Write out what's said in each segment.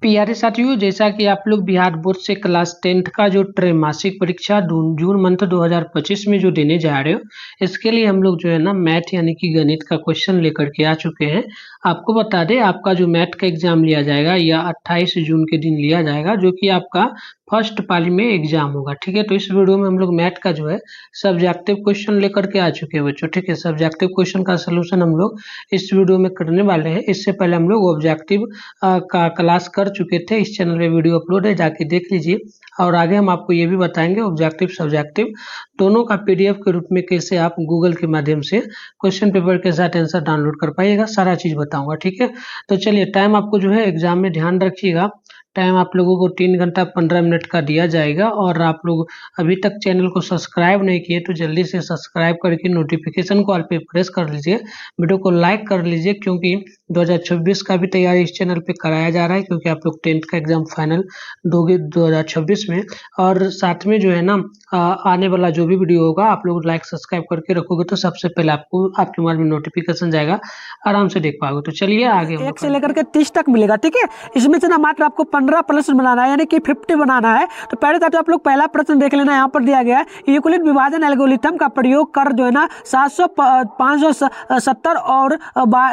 प्यारे साथियों, जैसा कि आप लोग बिहार बोर्ड से क्लास 10th का जो त्रैमासिक परीक्षा जून मंथ 2025 में जो देने जा रहे हो, इसके लिए हम लोग जो है ना मैथ यानी कि गणित का क्वेश्चन लेकर के आ चुके हैं। आपको बता दें, आपका जो मैथ का एग्जाम लिया जाएगा या 28 जून के दिन लिया जाएगा, जो कि आपका फर्स्ट पाली में एग्जाम होगा। ठीक है, तो इस वीडियो में हम लोग मैथ का जो है सब्जेक्टिव क्वेश्चन लेकर के आ चुके हैं बच्चों। ठीक है, सब्जेक्टिव क्वेश्चन का सोल्यूशन हम लोग इस वीडियो में करने वाले हैं। इससे पहले हम लोग ऑब्जेक्टिव का क्लास कर चुके थे, इस चैनल पे वीडियो अपलोड है, जाके देख लीजिए। और आगे हम आपको ये भी बताएंगे ऑब्जेक्टिव सब्जेक्टिव दोनों का पीडीएफ के रूप में कैसे आप गूगल के माध्यम से क्वेश्चन पेपर के साथ आंसर डाउनलोड कर पाइएगा, सारा चीज बताऊंगा। ठीक है, तो चलिए टाइम आपको जो है एग्जाम में ध्यान रखिएगा। टाइम आप लोगों को 3 घंटा 15 मिनट का दिया जाएगा। और आप लोग अभी तक चैनल को सब्सक्राइब नहीं किए तो जल्दी से सब्सक्राइब करके नोटिफिकेशन को ऑल पे प्रेस कर लीजिए, वीडियो को लाइक कर लीजिए, क्योंकि 2026 का भी तैयारी इस चैनल पे कराया जा रहा है, क्योंकि आप लोग 10th का एग्जाम फाइनल दोगे 2026 में। और साथ में जो है ना आने वाला जो भी वीडियो होगा आप लोग लाइक सब्सक्राइब करके रखोगे तो सबसे पहले आपको आपके मोबाइल में नोटिफिकेशन जाएगा, आराम से देख पाओगे। तो चलिए आगे 1 से लेकर के 30 तक मिलेगा। ठीक है, इसमें से ना मात्र आपको 15 प्लस बनाना है, यानी कि 50 बनाना है। तो पहले तो आप लोग पहला प्रश्न देख लेना, यहाँ पर दिया गया है यूक्लिड विभाजन एल्गोरिथम का प्रयोग कर जो है ना 570 और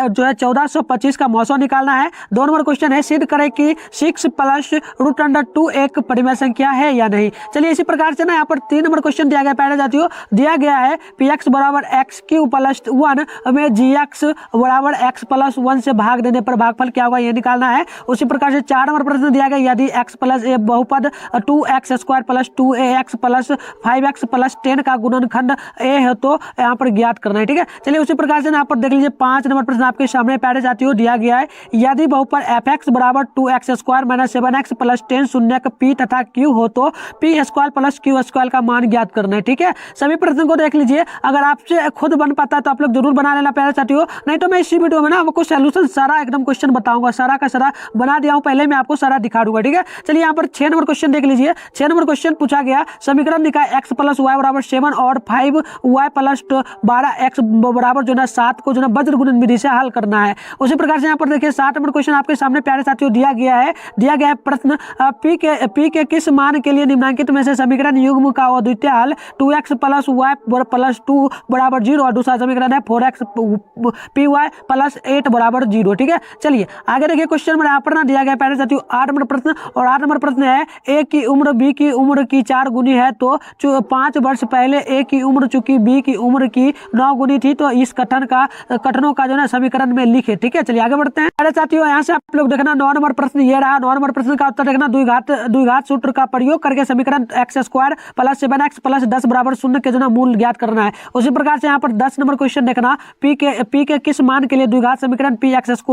जो है 1425 का मौसम निकालना है। 2 नंबर क्वेश्चन है सिद्ध करें कि 6 प्लस √2 एक परिमेय संख्या है या नहीं। चलिए इसी प्रकार से ना यहाँ पर 3 नंबर क्वेश्चन दिया गया, पहले जातियों दिया गया है px बराबर x³ + 1 में gx बराबर x + 1 से भाग देने पर भागफल क्या होगा, ये निकालना है। उसी प्रकार से 4 नंबर प्रश्न दिया गया यदि x + a बहुपद 2x² + 2ax + 5x + 10 का गुणनखंड a है तो यहाँ पर ज्ञात करना है। ठीक है, चलिए उसी प्रकार से यहाँ पर देख लीजिए 5 नंबर प्रश्न आपके सामने प्यारे साथियों दिया गया है यदि बहुपद fx बराबर 2x² - 7x + 10 शून्यक p तथा q हो तो p² + q² का मान ज्ञात करना है। ठीक है, सभी प्रश्न को देख लीजिए, अगर आपसे खुद बन पाता तो आप लोग जरूर बना लेना प्यारे साथियों, नहीं तो मैं इसी वीडियो में ना आपको सोल्यूशन सारा एकदम क्वेश्चन बताऊंगा, सारा का सारा बना दिया हूं, पहले मैं आपको सारा दिखा दूंगा। ठीक है, चलिए यहाँ पर 6 नंबर क्वेश्चन देख लीजिए। 6 नंबर क्वेश्चन पूछा गया समीकरण निकाय x + y बराबर 7 और 5y + 12x बराबर जो है 7 को जो है वज्र गुणन विधि से हल करना है। उसी प्रकार से यहाँ पर देखिए 7 नंबर क्वेश्चन आपके सामने प्यारे साथियों दिया गया है प्रश्न p के किस मान के लिए निम्नलिखित में से समीकरण युग्म का अद्वितीय हल 2x + y + 2 बराबर 0 और दूसरा समीकरण है 4x py + 8 बराबर 0। ठीक है, चलिए आगे देखिए क्वेश्चन में यहाँ पर ना दिया गया प्यारे साथियों 8 नंबर प्रश्न, और 8 नंबर प्रश्न है a की उम्र b की उम्र की 4 गुनी है तो 5 वर्ष पहले a की उम्र चूंकि b की उम्र की 9 गुनी थी, तो इस कथनों का जो है समीकरण में लिखे। ठीक है, चलिए आगे बढ़ते हैं प्यारे साथियों। यहाँ से आप लोग देखना 9 नंबर प्रश्न ये रहा। 9 नंबर प्रश्न का उत्तर देखना द्विघात सूत्र का प्रयोग करके समीकरण x² + 7x + 10 बराबर 0 के जो है मूल ज्ञात करना है। उसी प्रकार से यहाँ पर 10 नंबर क्वेश्चन देखना p के किस मान के लिए द्विघात समीकरण px² +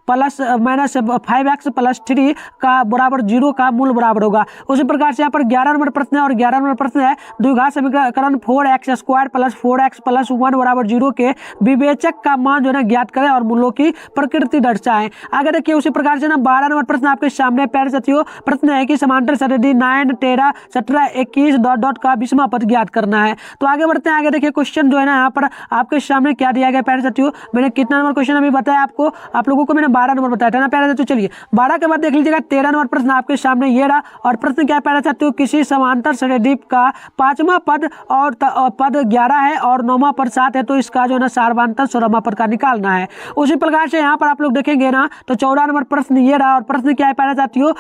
-5x + 3 का बराबर 0 का मूल बराबर होगा। उसी प्रकार से यहाँ पर 11 नंबर प्रश्न है, और 11 नंबर प्रश्न है द्विघात समीकरण 4x² + 4x + 1 बराबर 0 के विवेचक का मान जो है ज्ञात करें और मूलों की प्रकृति दर्शाएं। आगे देखिए उसी प्रकार से ना 12 नंबर प्रश्न आपके सामने प्यारे साथियों प्रश्न है कि समांतर सतही 9 13 17 21 ... का विषम पद ज्ञात करना है। तो आगे बढ़ते हैं। आगे देखिए क्वेश्चन जो है ना यहाँ पर आपके सामने क्या दिया गया प्यारे साथियों, मैंने कितना नंबर क्वेश्चन अभी बताया आपको, आप लोगों को मैंने 12 नंबर बताया था ना प्यारे साथियों। चलिए 12 के बाद देख लीजिएगा 13 नंबर प्रश्न आपके सामने ये रहा, और प्रश्न क्या है प्यारे साथियों, किसी समांतर सतही का 5वां पद और पद 11 है और 9वां पद 7 है तो इसका जो है ना सार्वधातुक 16वां पद का निकालना है। उसी प्रकार से यहाँ पर आप लोग देखेंगे ना तो 14 नंबर प्रश्न ये रहा, और प्रश्न क्या है प्यारे साथियों,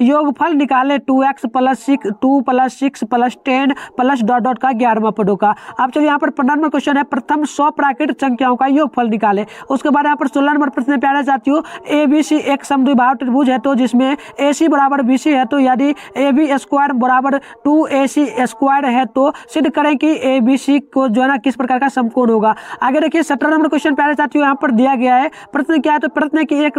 योगफल निकाले 2x + 6 2 + 6 + 10 + ... का 11वां पद होगा। अब चलिए यहाँ पर 15 नंबर क्वेश्चन है प्रथम 100 प्राकृतिक संख्याओं का योगफल निकाले। उसके बाद यहाँ पर 16 नंबर प्रश्न है प्यारे साथियों ABC एक समद्विबाहु त्रिभुज है तो जिसमें AC बराबर BC है तो यदि AB² बराबर 2AC² है तो सिद्ध करें कि ABC को जो है ना किस प्रकार का समकोण होगा। आगे देखिए 17 नंबर क्वेश्चन प्यारे साथियों यहाँ पर दिया गया है प्रश्न क्या है, तो प्रश्न है कि एक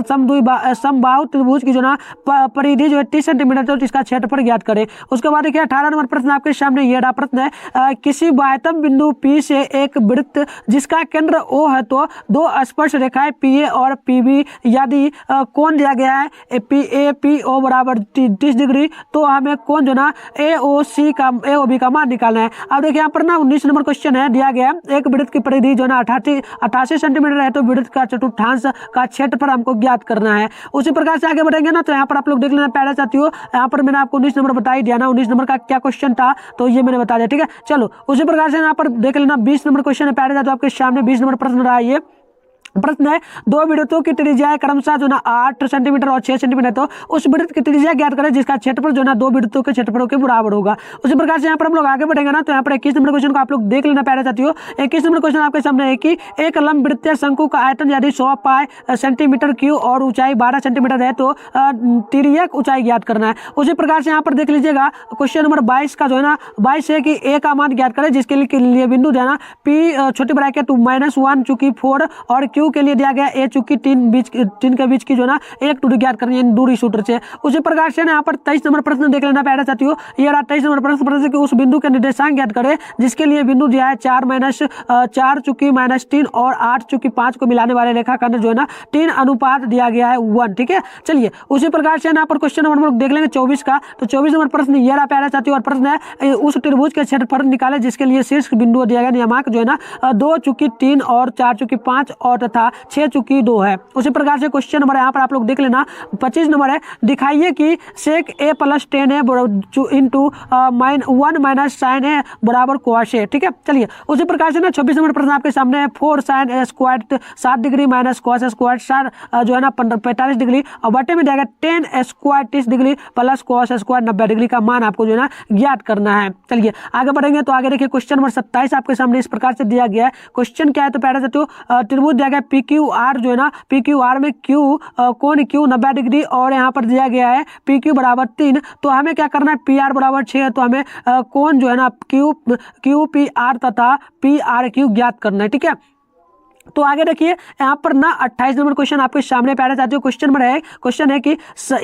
समबाहु त्रिभुज की जो ना परिधि जो है 30 सेंटीमीटर तो इसका क्षेत्रफल ज्ञात करें। उसके बाद देखिए 18 नंबर प्रश्न आपके सामने ये रहा, प्रश्न है किसी बाह्यतम बिंदु P से एक वृत्त जिसका केंद्र O है तो 2 स्पर्श रेखाएं PA और PB यदि कोण दिया गया है PAPO बराबर 30 डिग्री तो हमें कोण जो ना AOB का मान निकालना है। अब देखिए यहाँ पर ना 19 नंबर क्वेश्चन है दिया गया एक वृत्त की परिधि जो ना 88 सेंटीमीटर है तो वृत्त का चतुर्थांश का क्षेत्रफल हमको ज्ञात करना है। उसी प्रकार से आगे बढ़ेंगे ना, तो यहाँ पर आप लोग देख लेना प्यारे साथियों, यहाँ पर मैंने आपको 19 नंबर बता ही दिया ना, 19 नंबर का क्या क्वेश्चन था तो ये मैंने बता दिया, ठीक है। चलो उसी प्रकार से यहाँ पर देख लेना 20 नंबर क्वेश्चन है प्यारे साथियों, आपके सामने 20 नंबर प्रश्न रहा है। ये प्रश्न है, दो वृत्तों की त्रिज्या क्रमशः जो ना 8 सेंटीमीटर और 6 सेंटीमीटर, तो उस वृत्त की त्रिज्या ज्ञात करें जिसका क्षेत्रफल जो ना दो वृत्तों के क्षेत्रफलों के बराबर होगा। उसी प्रकार से यहाँ पर हम लोग आगे बढ़ेंगे ना, तो यहाँ पर 21 नंबर क्वेश्चन को आप लोग देख लेना प्यारे साथियों। 21 नंबर क्वेश्चन आपके सामने है कि एक लंब वृत्तीय शंकु का आयतन यदि 100 पाई सेंटीमीटर क्यूब और ऊंचाई 12 सेंटीमीटर है तो तिर्यक ऊंचाई ज्ञात करना है। उसी प्रकार से यहाँ पर देख लीजिएगा क्वेश्चन नंबर 22 का जो है ना 22 है कि ए का मान ज्ञात करें जिसके लिए बिंदु जो है ना पी छोटी ब्रैकेट -1 चूंकि 4 और क्यू के लिए दिया गया ए चूंकि 3 के बीच की जो ना एक दूरी ज्ञात करनी है दूरी सूत्र से। उसी प्रकार से ना यहाँ पर 23 नंबर प्रश्न देख लेना प्यारे साथियों। ये रहा 23 नंबर प्रश्न कि उस बिंदु के निर्देशांक ज्ञात करें जिसके लिए बिंदु दिया है 4 चूंकि -3 और 8 चूंकि 5 को मिलाने वाले रेखाखंड जो है ना 3 अनुपात दिया गया है 1, ठीक है। चलिए उसी प्रकार से यहाँ पर क्वेश्चन नंबर हम लोग देख लेंगे 24 का, तो 24 नंबर प्रश्न ये रहा प्यारे साथियों, और प्रश्न है उस त्रिभुज के क्षेत्रफल निकाले जिसके लिए शीर्ष बिंदु दिया गया नियमांक जो है ना 2 चूंकि 3 और 4 चूंकि 5 और तथा 6 चूंकि 2 है। उसी प्रकार से क्वेश्चन नंबर यहाँ पर आप लोग देख लेना 25 नंबर है, दिखाइए कि सेक ए प्लस 10 है इंटू 1 माइनस साइन ए बराबर cos ए, ठीक है। चलिए उसी प्रकार से ना 26 नंबर प्रश्न आपके सामने है 4 साइन ए स्क्वायर 7 डिग्री माइनस cos ए स्क्वायर जो है ना 45 डिग्री और बटे में दिया 10 स्क्वायर 30 डिग्री प्लस cos ए स्क्वायर 90 डिग्री का मान आपको जो है ना ज्ञात करना है। चलिए आगे बढ़ेंगे, तो आगे देखिए क्वेश्चन नंबर 27 आपके सामने इस प्रकार से दिया गया है। क्वेश्चन क्या है तो प्यारे साथियों, त्रिभुज दिया गया पी क्यू आर जो है ना पी क्यू आर में क्यू कोण क्यू 90 डिग्री और यहाँ पर दिया गया है पी क्यू बराबर 3, तो हमें क्या करना है पी आर बराबर 6 है, तो हमें कोण जो है ना क्यू पी आर तथा पी आर क्यू ज्ञात करना है, ठीक है। तो आगे देखिए यहाँ पर ना 28 नंबर क्वेश्चन आपके सामने प्यारे साथियों, क्वेश्चन नंबर है क्वेश्चन है कि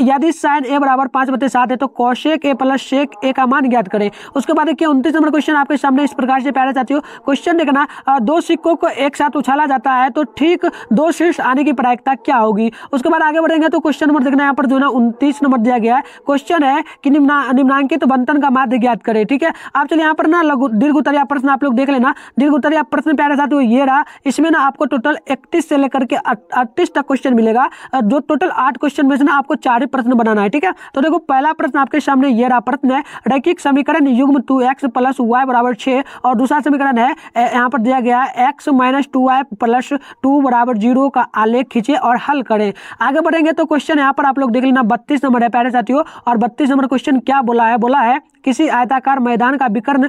यदि साइन ए बराबर 5/7 है तो कौशेक ए प्लस शेक ए का मान ज्ञात करें। उसके बाद देखिए 29 नंबर क्वेश्चन आपके सामने इस प्रकार से प्यारे साथियों, क्वेश्चन देखना दो सिक्कों को एक साथ उछाला जाता है तो ठीक दो शीर्ष आने की प्रायिकता क्या होगी। उसके बाद आगे बढ़ेंगे तो क्वेश्चन नंबर देखना यहाँ पर जो ना 29 नंबर दिया गया है, क्वेश्चन है कि निम्नांकित बंटन का माध्य ज्ञात करें, ठीक है। आप चलिए यहाँ पर ना दीर्घ उत्तरीय प्रश्न आप लोग देख लेना। दीर्घ उत्तरीय प्रश्न प्यारे साथियों ये रहा, इसमें ना आपको टोटल 31 से लेकर के 38 तक क्वेश्चन मिलेगा, जो टोटल 8 क्वेश्चन में से ना आपको 4 ही प्रश्न बनाना है, ठीक है। तो देखो पहला प्रश्न आपके सामने ये रहा, प्रश्न है रैखिक समीकरण युग्म 2x + y = 6 और दूसरा समीकरण है यहाँ पर दिया गया है x - 2y + 2 = 0 का आलेख खींचे और हल करें। आगे बढ़ेंगे तो क्वेश्चन यहाँ पर आप लोग देख लेना 32 नंबर है प्यारे साथियों, और 32 नंबर क्वेश्चन क्या बोला है किसी आयताकार मैदान का विकर्ण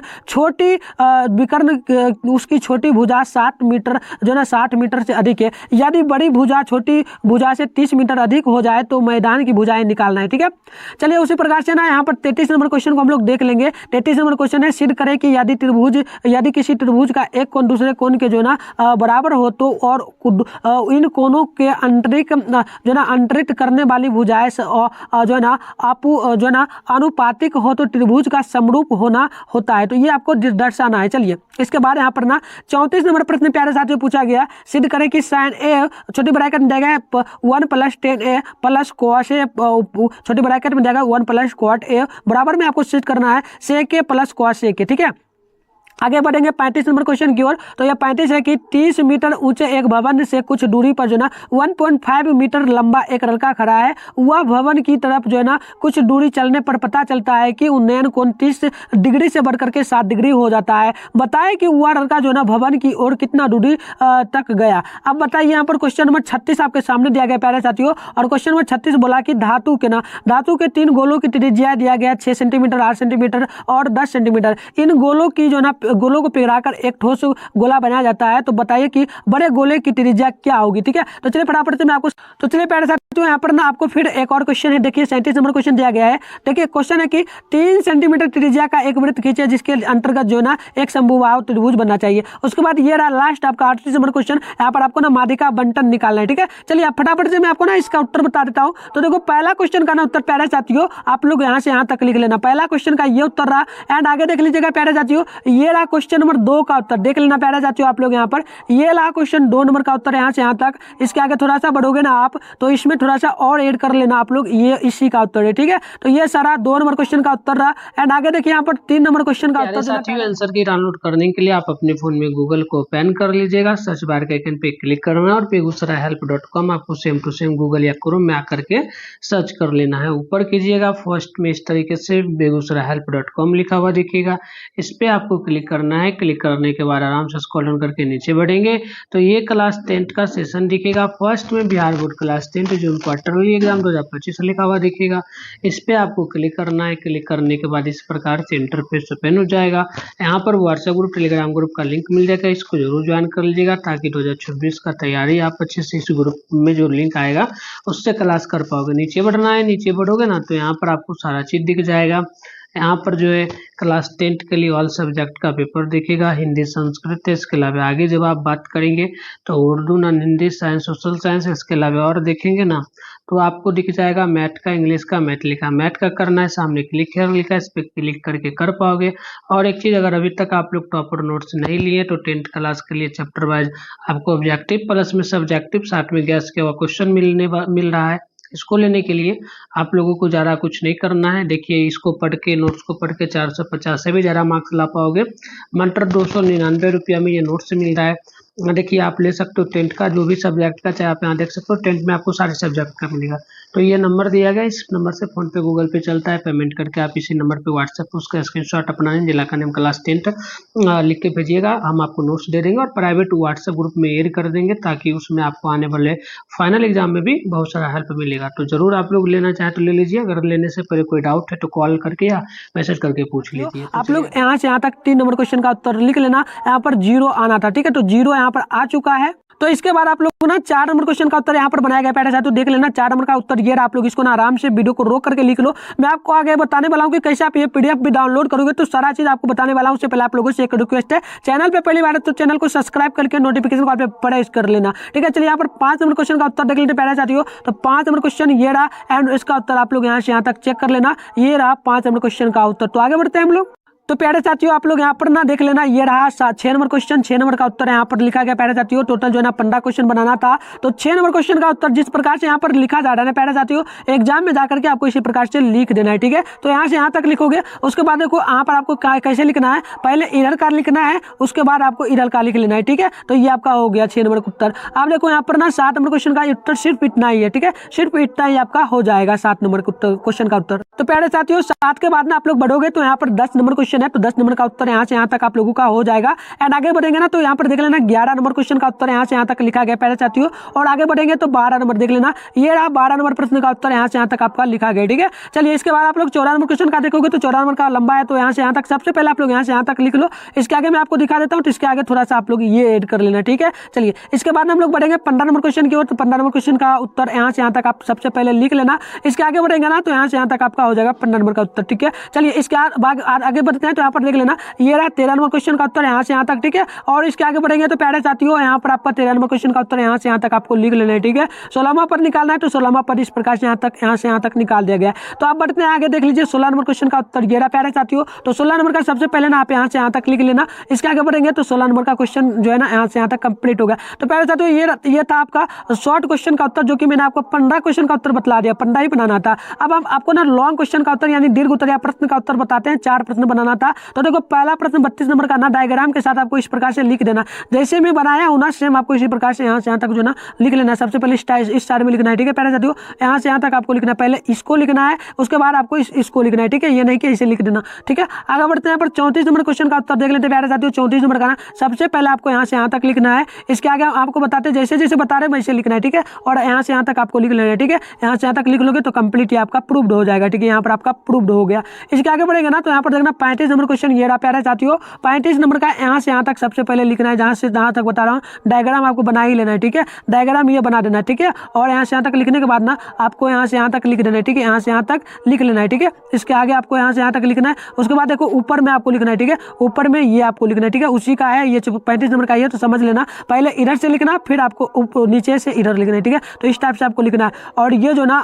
उसकी छोटी भुजा 7 मीटर जो ना 60 मीटर से अधिक है, यदि बड़ी भुजा छोटी भुजा से 30 मीटर अधिक हो जाए तो मैदान की भुजाएं निकालना है, ठीक है। चलिए उसी प्रकार से ना यहाँ पर 33 नंबर क्वेश्चन को हम लोग देख लेंगे। 33 नंबर क्वेश्चन है सिद्ध करें कि यदि किसी त्रिभुज का एक कोण दूसरे कोण के जो ना बराबर हो तो और इन कोणों के अंतरित करने वाली भुजाएं जो ना अनुपातिक हो तो त्रिभुज का समरूप होना होता है, तो ये आपको दर्शाना है। चलिए इसके बाद यहाँ पर ना 34 नंबर प्रश्न प्यारे साथियों पूछा गया, सिद्ध करें कि साइन ए छोटी ब्रैकेट में देगा 1 + 10a + cos ए छोटी ब्रैकेट में देगा 1 + cot ए बराबर में आपको सिद्ध करना है sec ए + cos ए के, ठीक है। आगे बढ़ेंगे 35 नंबर क्वेश्चन की ओर, तो यह 35 है कि 30 मीटर ऊंचे एक भवन से कुछ दूरी पर जो ना 1.5 मीटर लंबा एक लड़का खड़ा है, वह भवन की तरफ जो है ना कुछ दूरी चलने पर पता चलता है कि उन्नयन कोण 30 डिग्री से बढ़कर के 7 डिग्री हो जाता है। बताए कि वह लड़का जो है ना भवन की ओर कितना दूरी तक गया। अब बताइए यहाँ पर क्वेश्चन नंबर 36 आपके सामने दिया गया प्यारे साथियों, और क्वेश्चन नंबर 36 बोला कि धातु के 3 गोलों की त्रिज्या दिया गया 6 सेंटीमीटर 8 सेंटीमीटर और 10 सेंटीमीटर। इन गोलों की जो ना गोलों को पिघलाकर एक ठोस गोला बनाया जाता है, तो बताइए कि बड़े गोले की त्रिज्या क्या होगी, ठीक है। तो चलिए फटाफट से मैं आपको चलिए प्यारे साथियों यहाँ पर ना आपको फिर एक और क्वेश्चन है, देखिए 37 नंबर क्वेश्चन दिया गया है। देखिए क्वेश्चन है कि 3 सेंटीमीटर त्रिज्या का एक वृत्त खींचे जिसके अंतर्गत जो है ना एक समबाहु त्रिभुज बनना चाहिए। उसके बाद ये रहा लास्ट आपका 38 नंबर क्वेश्चन, यहाँ पर आपको ना माध्यिका बंटन निकालना है, ठीक है। चलिए आप फटाफट से मैं आपको ना इसका उत्तर बता देता हूँ। तो देखो पहला क्वेश्चन का ना उत्तर प्यारे साथियों आप लोग यहाँ से यहाँ तक लिख लेना, पहला क्वेश्चन का ये उत्तर रहा। एंड आगे देख लीजिएगा प्यारे साथियों, ये रहा क्वेश्चन नंबर 2 का उत्तर, देख लेना प्यारे साथियों आप लोग यहाँ पर। ये रहा क्वेश्चन 2 नंबर का उत्तर यहाँ से यहाँ तक। इसके आगे थोड़ा सा बढ़ोगे ना आप तो इसमें थोड़ा सा और ऐड कर लेना आप लोग, ये इसी का उत्तर है, ठीक है। तो ये सारा 2 नंबर क्वेश्चन का उत्तर रहा। एंड आगे देखिए यहाँ पर 3 नंबर क्वेश्चन का उत्तर। साथियों आंसर की डाउनलोड करने के लिए आप अपने फोन में गूगल को ओपन कर लीजिएगा, सर्च बार के आइकन पे क्लिक करना है और बेगूसरायhelp.com आपको सेम टू सेम गूगल या क्रोम में आकर के सर्च कर लेना है। ऊपर कीजिएगा फर्स्ट में इस तरीके से बेगूसरायhelp.com लिखा हुआ दिखेगा, इस पे आपको क्लिक करना है। क्लिक करने के बाद आराम से स्क्रॉल डाउन करके नीचे बढ़ेंगे तो ये क्लास 10 का सेशन दिखेगा। फर्स्ट में बिहार बोर्ड क्लास 10 जून क्वार्टरली एग्जाम 2025 लिखा हुआ दिखेगा, इस पे आपको क्लिक करना है। क्लिक करने के बाद इस प्रकार से इंटरफेस ओपन हो जाएगा। यहाँ पर व्हाट्सएप ग्रुप टेलीग्राम ग्रुप का लिंक मिल जाएगा, इसको जरूर ज्वाइन कर लीजिएगा ताकि 2026 का तैयारी आप अच्छे से इस ग्रुप में जो लिंक आएगा उससे क्लास कर पाओगे। नीचे बढ़ना है, नीचे बढ़ोगे ना तो यहाँ पर आपको सारा चीज दिख जाएगा। यहाँ पर जो है क्लास 10 के लिए ऑल सब्जेक्ट का पेपर दिखेगा, हिंदी संस्कृत। इसके अलावा आगे जब आप बात करेंगे तो Urdu non Hindi science social science, इसके अलावा और देखेंगे ना तो आपको दिख जाएगा मैथ का, इंग्लिश का, मैथ लिखा। मैथ का करना है, सामने क्लिक हेयर लिखा है, इस पर क्लिक करके कर पाओगे। और एक चीज़, अगर अभी तक आप लोग टॉपर नोट्स नहीं लिए तो 10th क्लास के लिए चैप्टर वाइज आपको ऑब्जेक्टिव प्लस में सब्जेक्टिव साथ में गैस के क्वेश्चन मिल रहा है। इसको लेने के लिए आप लोगों को ज़्यादा कुछ नहीं करना है। देखिए इसको पढ़ के, नोट्स को पढ़ के 450 से भी ज़्यादा मार्क्स ला पाओगे। मात्र 299 रुपया में ये नोट्स मिल रहा है। देखिए आप ले सकते हो 10th का जो भी सब्जेक्ट का, चाहे आप यहाँ देख सकते हो 10th में आपको सारे सब्जेक्ट का मिलेगा। तो ये नंबर दिया गया, इस नंबर से फोन पे गूगल पे चलता है, पेमेंट करके आप इसी नंबर पे व्हाट्सएप पे उसका स्क्रीनशॉट अपना जिला का नेम क्लास 10th लिख के भेजिएगा। हम आपको नोट्स दे देंगे और प्राइवेट व्हाट्सएप ग्रुप में ऐड कर देंगे ताकि उसमें आपको आने वाले फाइनल एग्जाम में भी बहुत सारा हेल्प मिलेगा। तो जरूर आप लोग लेना चाहे तो ले लीजिए, अगर लेने से पहले कोई डाउट है तो कॉल करके या मैसेज करके पूछ लीजिए। आप लोग यहाँ से यहाँ तक 3 नंबर क्वेश्चन का उत्तर लिख लेना। यहाँ पर 0 आना था, ठीक है, तो 0 यहाँ पर आ चुका है। तो इसके बाद आप लोग को ना 4 नंबर क्वेश्चन का उत्तर यहाँ पर बनाया गया प्यारे साथियों, देख लेना 4 नंबर का उत्तर ये रहा। आप लोग इसको ना आराम से वीडियो को रोक करके लिख लो। मैं आपको आगे बताने वाला हूँ कि कैसे आप ये पीडीएफ भी डाउनलोड करोगे, तो सारा चीज आपको बताने वाला हूँ। उससे पहले आप लोगों से एक रिक्वेस्ट है, चैनल पे पहली बार है तो चैनल को सब्सक्राइब करके नोटिफिकेशन कॉल पे प्रेस कर लेना, ठीक है। चलिए यहाँ पर 5 नंबर क्वेश्चन का उत्तर देख लेते प्यारे साथियों। तो 5 नंबर क्वेश्चन ये रहा एंड इसका उत्तर आप लोग यहाँ से यहाँ तक चेक कर लेना। ये रहा 5 नंबर क्वेश्चन का उत्तर। तो आगे बढ़ते हैं हम लोग। तो प्यारे साथियों आप लोग यहाँ पर ना देख लेना, ये रहा 6 नंबर क्वेश्चन। 6 नंबर का उत्तर यहाँ पर लिखा गया प्यारे साथियों। टोटल जो है ना 15 क्वेश्चन बनाना था, तो 6 नंबर क्वेश्चन का उत्तर जिस प्रकार से यहाँ पर लिखा जा रहा है प्यारे साथियों, एग्जाम में जाकर के आपको इसी प्रकार से लिख देना है, ठीक है। तो यहाँ से यहाँ तक लिखोगे, उसके बाद देखो यहाँ पर आपको कैसे लिखना है, पहले इधर का लिखना है, उसके बाद आपको इधर का लिख लेना है, ठीक है। तो ये आपका हो गया 6 नंबर का उत्तर। आप देखो यहाँ पर ना 7 नंबर क्वेश्चन का उत्तर सिर्फ इतना ही है, ठीक है, सिर्फ इतना ही आपका हो जाएगा 7 नंबर क्वेश्चन का उत्तर। तो प्यारे साथियों 7 के बाद ना आप लोग बढ़ोगे तो यहाँ पर 10 नंबर क्वेश्चन है, तो 10 नंबर का उत्तर यहाँ से यहाँ तक आप लोगों का हो जाएगा। एंड आगे बढ़ेंगे ना तो यहाँ पर देख लेना 11 नंबर क्वेश्चन का उत्तर यहाँ से यहाँ तक लिखा गया प्यारे साथियों। और आगे बढ़ेंगे तो 12 नंबर देख लेना, ये रहा 12 नंबर प्रश्न का उत्तर यहाँ से यहाँ तक आपका लिखा गया, ठीक है। चलिए इसके बाद आप लोग 14 नंबर क्वेश्चन का देखोगे तो 14 नंबर का लंबा है, तो यहाँ से यहाँ तक सबसे पहले आप लोग यहाँ से यहाँ तक लिख लो। इसके आगे मैं आपको दिखा देता हूँ, तो इसके आगे थोड़ा सा आप लोग ये ऐड कर लेना, ठीक है। चलिए इसके बाद हम लोग बढ़ेंगे 15 नंबर क्वेश्चन की ओर। तो 15 नंबर क्वेश्चन का उत्तर यहाँ से यहाँ तक आप सबसे पहले लिख लेना। इसके आगे बढ़ेंगे ना तो यहाँ से यहाँ तक आपका हो जाएगा 15 नंबर का उत्तर, ठीक है। चलिए इसके आगे बढ़ते हैं तो यहाँ पर देख लेना, ये रहा 13 नंबर क्वेश्चन का उत्तर यहाँ से यहाँ तक, ठीक है। और इसके आगे बढ़ेंगे तो प्यारे साथियों यहाँ पर आपका 13 नंबर क्वेश्चन का उत्तर यहाँ से यहाँ तक आपको लिख लेना है, ठीक है। 16वां पर निकालना है तो 16वां पर इस प्रकार से यहाँ से यहाँ तक निकाल दिया गया है। तो आप बढ़ते हैं आगे, देख लीजिए 16 नंबर क्वेश्चन का उत्तर ये रहा प्यारे साथियों। तो 16 नंबर का सबसे पहले ना आप यहाँ से यहाँ तक लिख लेना। इसके आगे बढ़ेंगे तो 16 नंबर का क्वेश्चन जो है ना यहाँ से यहाँ तक कंप्लीट हो गया। तो प्यारे साथियों ये था आपका शॉर्ट क्वेश्चन का उत्तर, जो कि मैंने आपको 15 क्वेश्चन का उत्तर बता दिया, 15 ही बनाना था। अब हम आपको ना लॉन्ग क्वेश्चन का उत्तर यानी दीर्घ उत्तर या प्रश्न का उत्तर बताते हैं। 4 प्रश्न बनाना था। तो देखो पहला प्रश्न 32 नंबर का ना डायग्राम के साथ आपको इस प्रकार से लिख देना, जैसे मैं बनाया हूं ना सेम आपको इसी प्रकार से यहाँ से यहाँ तक जो ना लिख लेना है। सबसे पहले इस साइड में लिखना है, ठीक है प्यारे साथियों। यहाँ से यहाँ तक आपको लिखना है, पहले इसको लिखना है, उसके बाद आपको इसको लिखना है, ठीक है। ये नहीं कि इसे लिख देना, ठीक है। आगे बढ़ते हैं पर 34 नंबर क्वेश्चन का उत्तर देख लेते हैं प्यारे साथियों। 34 नंबर का ना सबसे पहले आपको यहाँ से यहाँ तक लिखना है। इसके आगे आपको बताते जैसे जैसे बता रहे हैं वैसे लिखना है, ठीक है। और यहाँ से यहाँ तक आपको लिख लेना है, ठीक है। यहाँ से यहाँ तक लिख लोगे तो कंप्लीट आपका प्रूव्ड हो जाएगा, ठीक है। यहाँ पर आपका प्रूव्ड हो गया। इसके आगे बढ़ेगा ना तो यहाँ पर देखना 35 नंबर क्वेश्चन ये रहा प्यारे साथियों। 35 नंबर का यहाँ से यहाँ तक सबसे पहले लिखना है, जहाँ से जहाँ तक बता रहा हूँ डायग्राम आपको बना ही लेना है, ठीक है। डायग्राम ये बना देना है, ठीक है। और यहाँ से यहाँ तक लिखने के बाद ना आपको यहाँ से यहाँ तक लिख देना है, ठीक है। यहाँ से यहाँ तक लिख लेना है, ठीक है। इसके आगे आपको यहाँ से यहाँ तक लिखना है। उसके बाद देखो ऊपर में आपको लिखना है, ठीक है। ऊपर में ये आपको लिखना है, ठीक है। उसी का है ये 35 नंबर का है, तो समझ लेना। पहले इधर से लिखना, फिर आपको नीचे से इधर लिखना है, ठीक है। तो इस टाइप से आपको लिखना है। और ये जो ना